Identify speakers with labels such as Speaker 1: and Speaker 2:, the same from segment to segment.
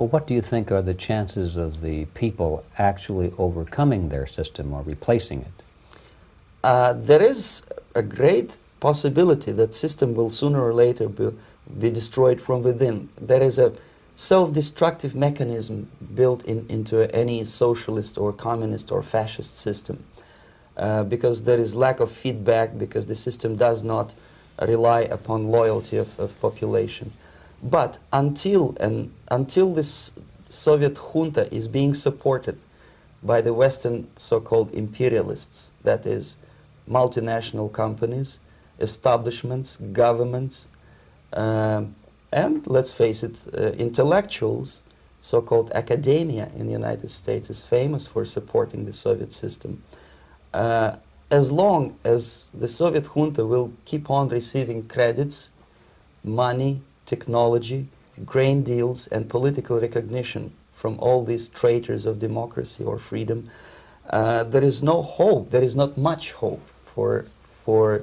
Speaker 1: Well, what do you think are the chances of the people actually overcoming their system or replacing it?
Speaker 2: There is a great possibility that system will sooner or later be destroyed from within. There is a self-destructive mechanism built into any socialist or communist or fascist system, because there is lack of feedback, because the system does not rely upon loyalty of population. But until this Soviet junta is being supported by the Western so-called imperialists, that is, multinational companies, establishments, governments, and let's face it, intellectuals, so-called academia in the United States is famous for supporting the Soviet system. As long as the Soviet junta will keep on receiving credits, money, technology, grain deals, and political recognition from all these traitors of democracy or freedom, there is no hope, there is not much hope for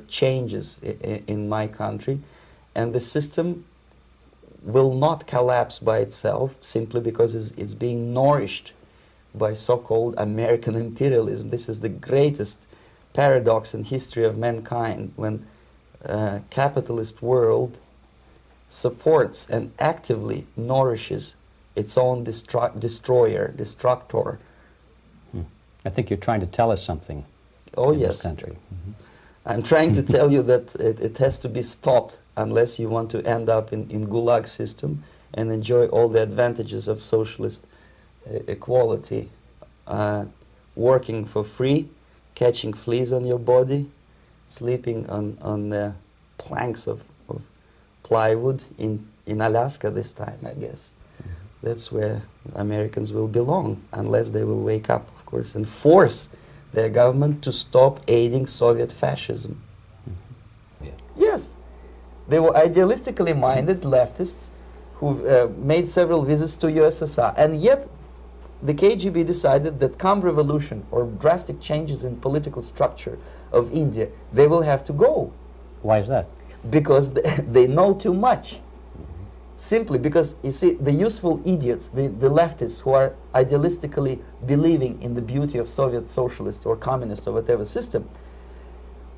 Speaker 2: changes in my country, and the system will not collapse by itself simply because it's being nourished by so-called American imperialism. This is the greatest paradox in history of mankind, when capitalist world supports and actively nourishes its own destructor.
Speaker 1: I think you're trying to tell us something.
Speaker 2: Oh,
Speaker 1: in
Speaker 2: yes.
Speaker 1: This country. Mm-hmm.
Speaker 2: I'm trying to tell you that it has to be stopped unless you want to end up in gulag system and enjoy all the advantages of socialist equality. Working for free, catching fleas on your body, sleeping on planks of plywood in Alaska this time, I guess. Mm-hmm. That's where Americans will belong, unless they will wake up, of course, and force their government to stop aiding Soviet fascism.
Speaker 1: Mm-hmm. Yeah.
Speaker 2: Yes, they were idealistically minded leftists who made several visits to USSR, and yet the KGB decided that come revolution or drastic changes in political structure of India, they will have to go.
Speaker 1: Why is that?
Speaker 2: Because they know too much. Mm-hmm. Simply because, you see, the useful idiots, the leftists who are idealistically believing in the beauty of Soviet socialist or communist or whatever system,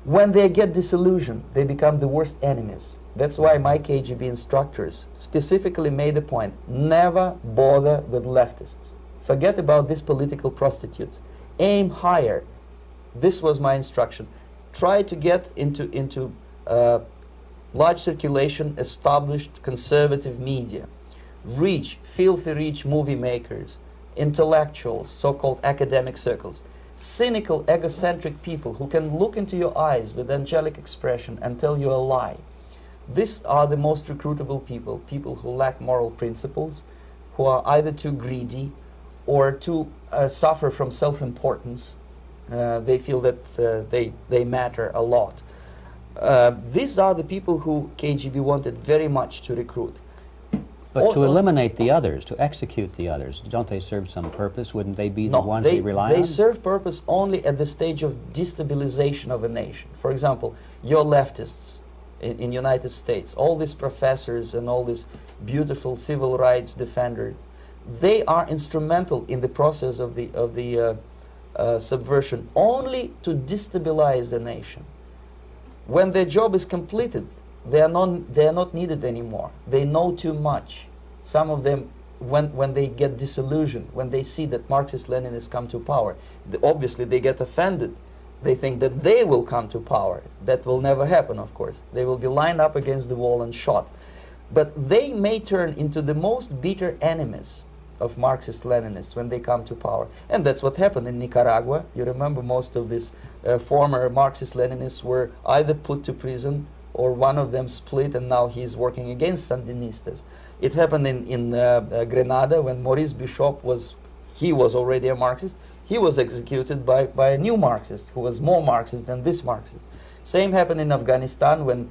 Speaker 2: when they get disillusioned, they become the worst enemies. That's why my KGB instructors specifically made the point, never bother with leftists. Forget about these political prostitutes. Aim higher. This was my instruction. Try to get into large circulation, established conservative media. Rich, filthy rich movie makers, intellectuals, so-called academic circles. Cynical, egocentric people who can look into your eyes with angelic expression and tell you a lie. These are the most recruitable people, people who lack moral principles, who are either too greedy or too suffer from self-importance. They feel that they matter a lot. These are the people who KGB wanted very much to recruit.
Speaker 1: But to eliminate the others, to execute the others, don't they serve some purpose? Wouldn't they be the ones they rely on?
Speaker 2: They serve purpose only at the stage of destabilization of a nation. For example, your leftists in the United States, all these professors and all these beautiful civil rights defenders, they are instrumental in the process of the subversion only to destabilize the nation. When their job is completed, they are not needed anymore. They know too much. Some of them, when they get disillusioned, when they see that Marxist-Leninists come to power, obviously they get offended. They think that they will come to power. That will never happen, of course. They will be lined up against the wall and shot. But they may turn into the most bitter enemies of Marxist-Leninists when they come to power. And that's what happened in Nicaragua. You remember most of these former Marxist-Leninists were either put to prison or one of them split, and now he's working against Sandinistas. It happened in Grenada when Maurice Bishop was already a Marxist. He was executed by a new Marxist who was more Marxist than this Marxist. Same happened in Afghanistan when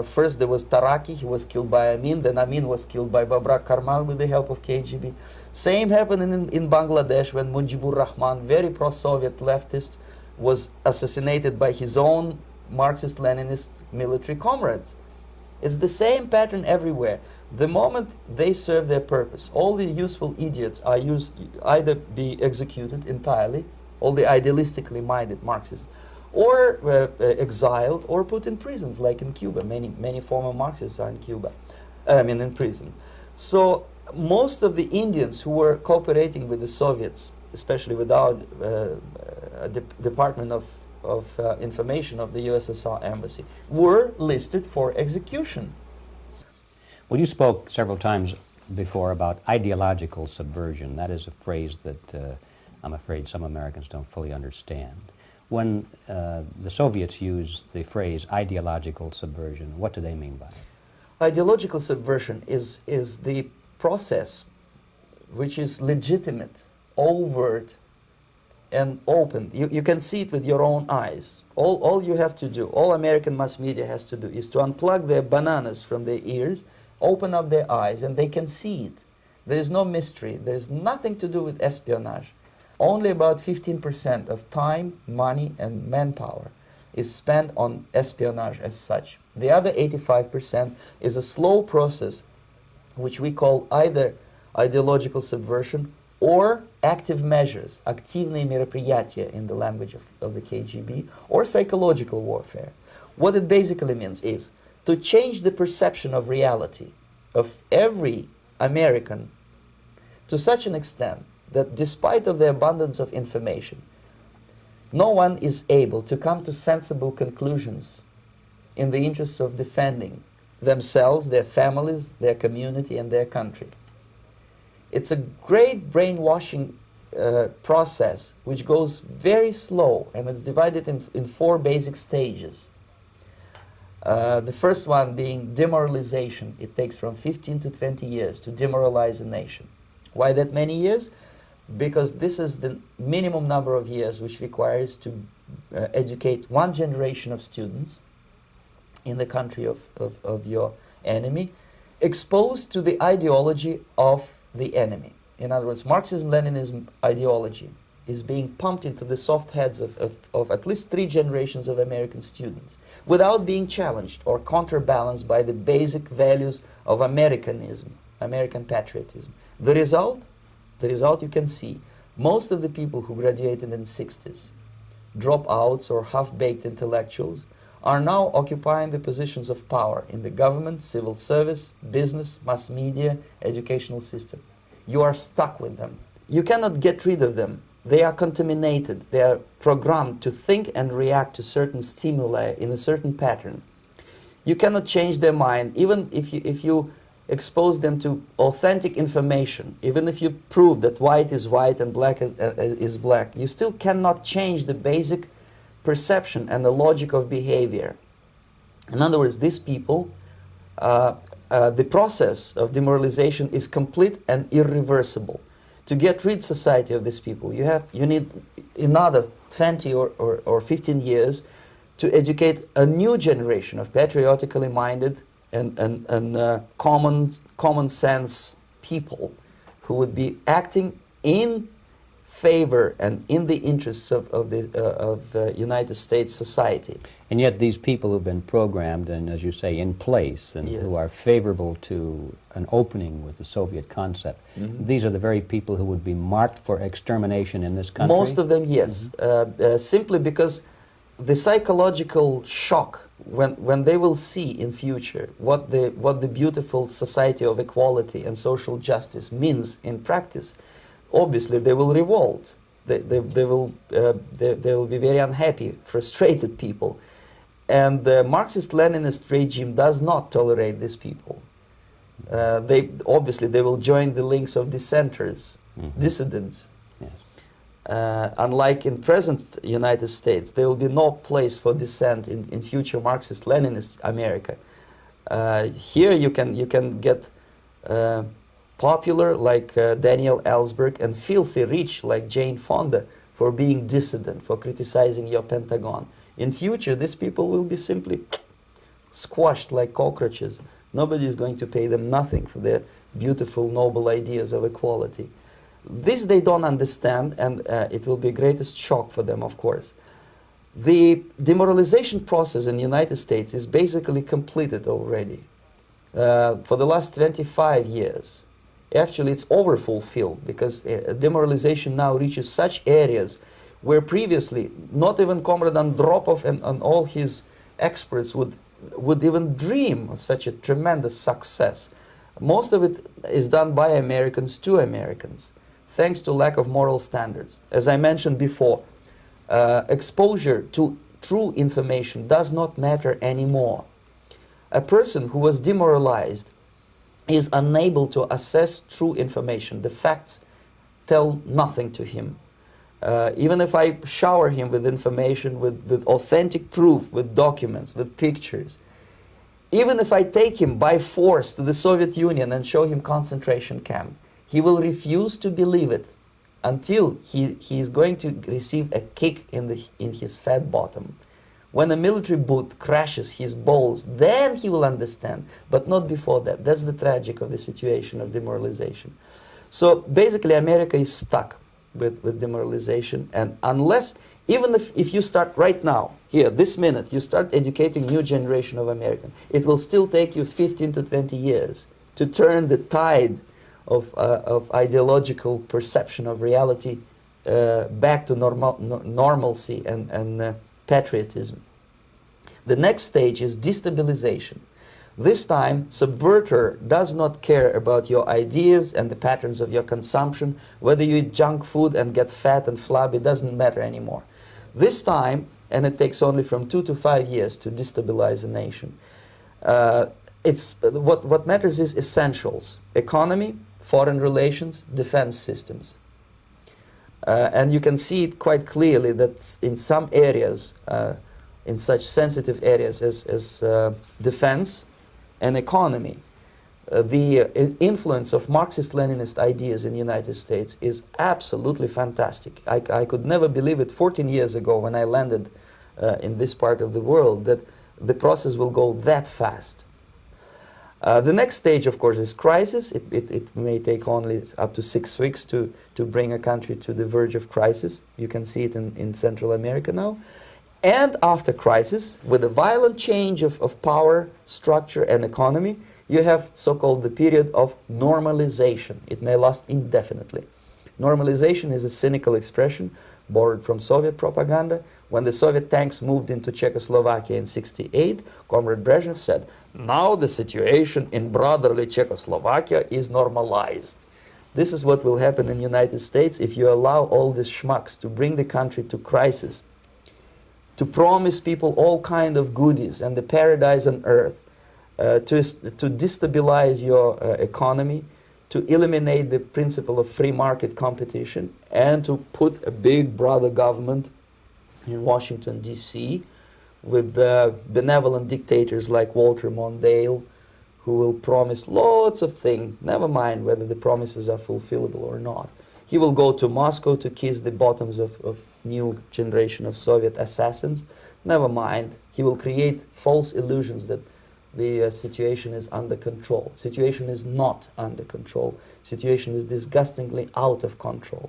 Speaker 2: first there was Taraki, he was killed by Amin, then Amin was killed by Babrak Karmal with the help of KGB. Same happened in Bangladesh when Mujibur Rahman, very pro-Soviet leftist, was assassinated by his own Marxist-Leninist military comrades. It's the same pattern everywhere. The moment they serve their purpose, all the useful idiots are either be executed entirely, all the idealistically minded Marxists, or exiled or put in prisons, like in Cuba. Many former Marxists are in Cuba, in prison. So most of the Indians who were cooperating with the Soviets, especially with our Department of Information of the USSR Embassy, were listed for execution.
Speaker 1: Well, you spoke several times before about ideological subversion. That is a phrase that I'm afraid some Americans don't fully understand. When the Soviets use the phrase ideological subversion, what do they mean by it?
Speaker 2: Ideological subversion is the process which is legitimate, overt, and open. You can see it with your own eyes. All you have to do, all American mass media has to do, is to unplug their bananas from their ears, open up their eyes, and they can see it. There is no mystery. There is nothing to do with espionage. Only about 15% of time, money, and manpower is spent on espionage as such. The other 85% is a slow process which we call either ideological subversion or active measures, активные мероприятия in the language of the KGB, or psychological warfare. What it basically means is to change the perception of reality of every American to such an extent that despite of the abundance of information, no one is able to come to sensible conclusions in the interests of defending themselves, their families, their community, and their country. It's a great brainwashing process which goes very slow, and it's divided in 4 basic stages. The first one being demoralization. It takes from 15 to 20 years to demoralize a nation. Why that many years? Because this is the minimum number of years which requires to educate one generation of students in the country of your enemy, exposed to the ideology of the enemy. In other words, Marxism-Leninism ideology is being pumped into the soft heads of at least 3 generations of American students without being challenged or counterbalanced by the basic values of Americanism, American patriotism. The result you can see. Most of the people who graduated in the 60s, dropouts or half-baked intellectuals, are now occupying the positions of power in the government, civil service, business, mass media, educational system. You are stuck with them. You cannot get rid of them. They are contaminated. They are programmed to think and react to certain stimuli in a certain pattern. You cannot change their mind, even if you expose them to authentic information, even if you prove that white is white and black is black. You still cannot change the basic perception and the logic of behavior. In other words, these people, the process of demoralization is complete and irreversible. To get rid society of these people, you need another 20 or 15 years to educate a new generation of patriotically minded and common sense people who would be acting in favor and in the interests of the United States society.
Speaker 1: And yet these people who've been programmed and, as you say, in place and who are favorable to an opening with the Soviet concept, these are the very people who would be marked for extermination in this country?
Speaker 2: Most of them, yes. Simply because the psychological shock when they will see in future what the beautiful society of equality and social justice means in practice, obviously they will revolt. They will be very unhappy, frustrated people. And the Marxist-Leninist regime does not tolerate these people. Obviously they will join the links of dissenters, dissidents. Unlike in present United States, there will be no place for dissent in future Marxist-Leninist America. Here you can get popular like Daniel Ellsberg and filthy rich like Jane Fonda for being dissident, for criticizing your Pentagon. In future, these people will be simply squashed like cockroaches. Nobody is going to pay them nothing for their beautiful, noble ideas of equality. This they don't understand, and it will be the greatest shock for them, of course. The demoralization process in the United States is basically completed already. for the last 25 years. Actually, it's overfulfilled because demoralization now reaches such areas where previously not even Comrade Andropov and all his experts would even dream of such a tremendous success. Most of it is done by Americans to Americans, thanks to lack of moral standards. As I mentioned before, exposure to true information does not matter anymore. A person who was demoralized is unable to assess true information. The facts tell nothing to him. Even if I shower him with information, with authentic proof, with documents, with pictures, even if I take him by force to the Soviet Union and show him concentration camp, he will refuse to believe it until he is going to receive a kick in his fat bottom. When a military boot crashes his balls, then he will understand, but not before that. That's the tragic of the situation of demoralization. So basically America is stuck with demoralization, and unless, even if you start right now, here, this minute, you start educating new generation of Americans, it will still take you 15 to 20 years to turn the tide of ideological perception of reality back to normalcy and patriotism. The next stage is destabilization. This time, subverter does not care about your ideas and the patterns of your consumption. Whether you eat junk food and get fat and flabby, doesn't matter anymore. This time, and it takes only from 2 to 5 years to destabilize a nation, what matters is essentials: economy, foreign relations, defense systems. And you can see it quite clearly that in some areas, in such sensitive areas as defense and economy, the influence of Marxist-Leninist ideas in the United States is absolutely fantastic. I could never believe it 14 years ago when I landed in this part of the world that the process will go that fast. The next stage, of course, is crisis. It may take only up to 6 weeks to bring a country to the verge of crisis. You can see it in Central America now. And after crisis, with a violent change of power, structure, and economy, you have so-called the period of normalization. It may last indefinitely. Normalization is a cynical expression borrowed from Soviet propaganda. When the Soviet tanks moved into Czechoslovakia in '68, Comrade Brezhnev said, "Now the situation in brotherly Czechoslovakia is normalized." This is what will happen in the United States if you allow all these schmucks to bring the country to crisis, to promise people all kind of goodies and the paradise on earth, to destabilize your economy, to eliminate the principle of free market competition, and to put a big brother government in Washington, D.C., with benevolent dictators like Walter Mondale, who will promise lots of things, never mind whether the promises are fulfillable or not. He will go to Moscow to kiss the bottoms of new generation of Soviet assassins. Never mind. He will create false illusions that the situation is under control. Situation is not under control. Situation is disgustingly out of control.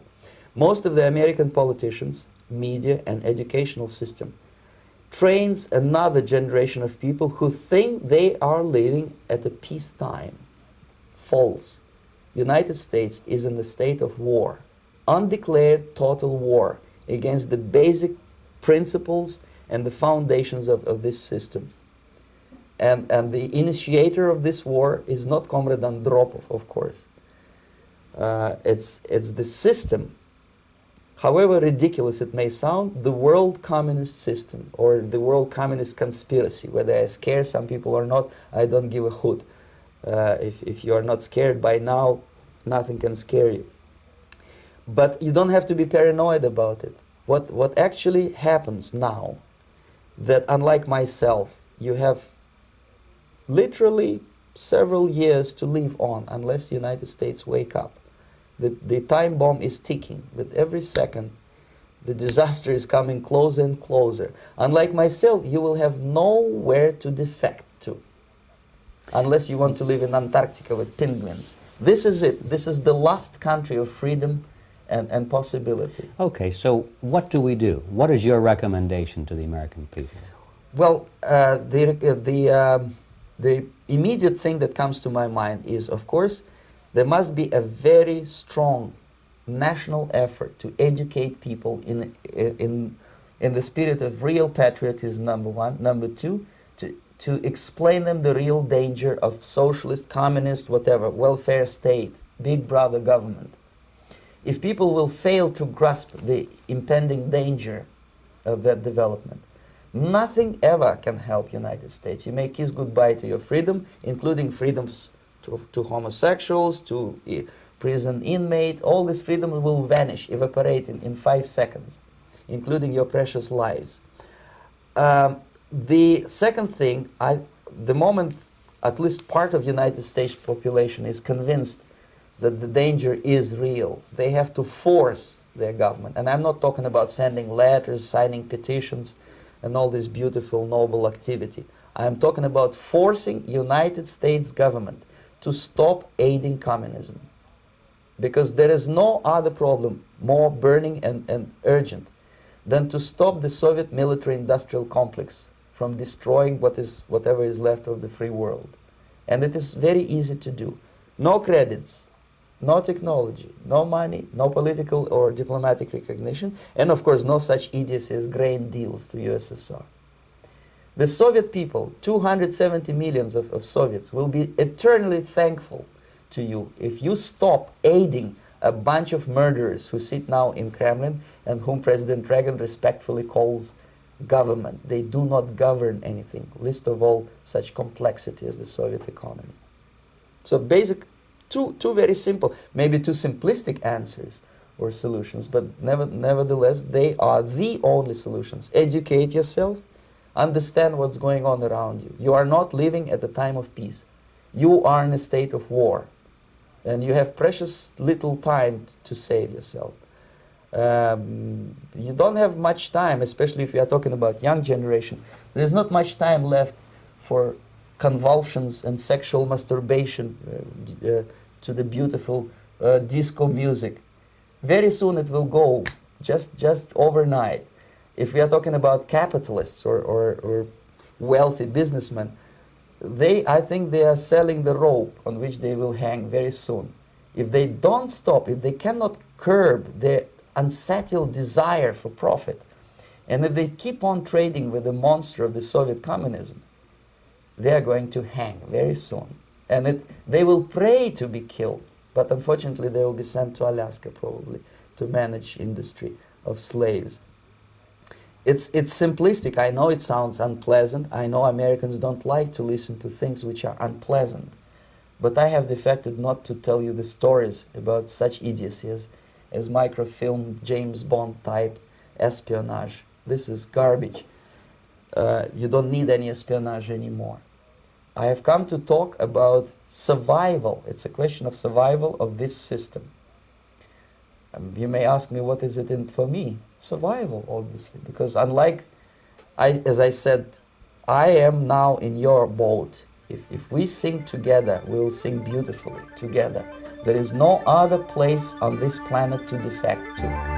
Speaker 2: Most of the American politicians, media, and educational system trains another generation of people who think they are living at a peacetime. False. United States is in the state of war, undeclared total war against the basic principles and the foundations of this system. And the initiator of this war is not Comrade Andropov, of course. It's the system. However ridiculous it may sound, the world communist system or the world communist conspiracy, whether I scare some people or not, I don't give a hoot. If you are not scared by now, nothing can scare you. But you don't have to be paranoid about it. What actually happens now, that unlike myself, you have literally several years to live on unless the United States wake up. The time bomb is ticking. With every second, the disaster is coming closer and closer. Unlike myself, you will have nowhere to defect to, unless you want to live in Antarctica with penguins. This is it. This is the last country of freedom and possibility.
Speaker 1: Okay, so what do we do? What is your recommendation to the American people?
Speaker 2: Well, the The immediate thing that comes to my mind is, of course, there must be a very strong national effort to educate people in the spirit of real patriotism, number one. Number two, to explain them the real danger of socialist, communist, whatever, welfare state, big brother government. If people will fail to grasp the impending danger of that development, nothing ever can help United States. You may kiss goodbye to your freedom, including freedoms to homosexuals, to prison inmate. All this freedom will vanish, evaporate in 5 seconds, including your precious lives. The second thing, the moment at least part of United States population is convinced that the danger is real, they have to force their government. And I'm not talking about sending letters, signing petitions, and all this beautiful, noble activity. I'm talking about forcing United States government to stop aiding communism. Because there is no other problem more burning and urgent than to stop the Soviet military-industrial complex from destroying whatever is left of the free world. And it is very easy to do. No credits, no technology, no money, no political or diplomatic recognition, and of course no such idiocy as grain deals to USSR. The Soviet people, 270 millions of Soviets, will be eternally thankful to you if you stop aiding a bunch of murderers who sit now in Kremlin and whom President Reagan respectfully calls government. They do not govern anything, least of all such complexity as the Soviet economy. So two very simple, maybe too simplistic answers or solutions, but nevertheless they are the only solutions. Educate yourself, understand what's going on around you. You are not living at a time of peace. You are in a state of war, and you have precious little time to save yourself. You don't have much time, especially if you are talking about young generation. There's not much time left for convulsions and sexual masturbation to the beautiful disco music. Very soon it will go, just overnight. If we are talking about capitalists or wealthy businessmen, I think they are selling the rope on which they will hang very soon. If they don't stop, if they cannot curb their unsettled desire for profit, and if they keep on trading with the monster of the Soviet communism, they are going to hang very soon. And they will pray to be killed, but unfortunately they will be sent to Alaska probably to manage industry of slaves. It's simplistic. I know it sounds unpleasant. I know Americans don't like to listen to things which are unpleasant. But I have defected not to tell you the stories about such idiocy as microfilm, James Bond type espionage. This is garbage. You don't need any espionage anymore. I have come to talk about survival. It's a question of survival of this system. You may ask me, what is it in for me? Survival, obviously, because as I said, I am now in your boat. If we sing together, we'll sing beautifully together. There is no other place on this planet to defect to.